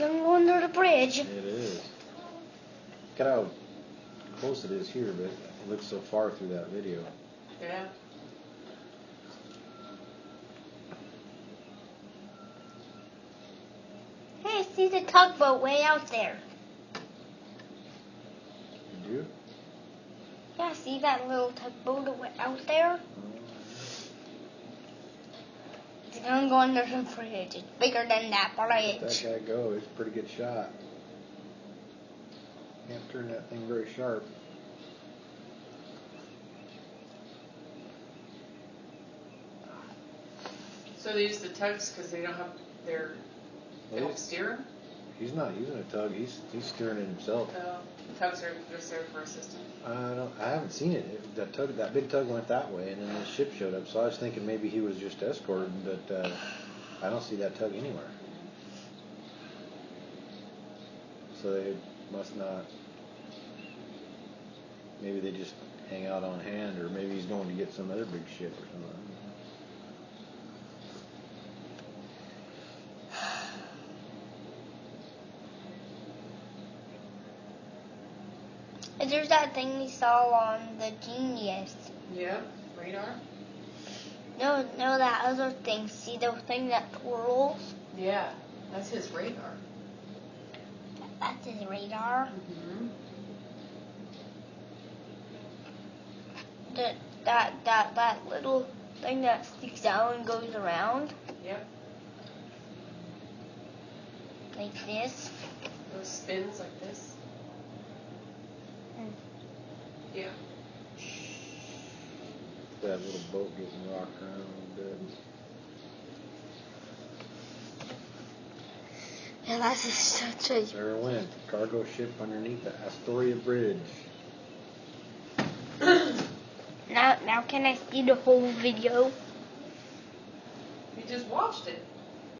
gonna go under the bridge. It is. Look at how close it is here, but it looks so far through that video. Yeah. Hey, I see the tugboat way out there. You do? Yeah, see that little tugboat out there? It's gonna go under the bridge. It's bigger than that Let bridge. that guy go. It's a pretty good shot. Can't turn that thing very sharp. So they use the tugs because they don't have they don't steer them? He's not using a tug. He's steering it himself. Tugs are just there for assistance. I haven't seen it. That big tug went that way, and then the ship showed up. So I was thinking maybe he was just escorting, but I don't see that tug anywhere. So they must not. Maybe they just hang out on hand, or maybe he's going to get some other big ship or something. There's that thing we saw on the Genius. Yeah, radar. No, that other thing. See the thing that twirls? Yeah, that's his radar. That's his radar. Mm-hmm. That little thing that sticks out and goes around. Yep. Like this. Those spins like this. Yeah. That little boat getting rocked around a little bit. Yeah, that's such a... There it went. Cargo ship underneath the Astoria Bridge. Now can I see the whole video? You just watched it.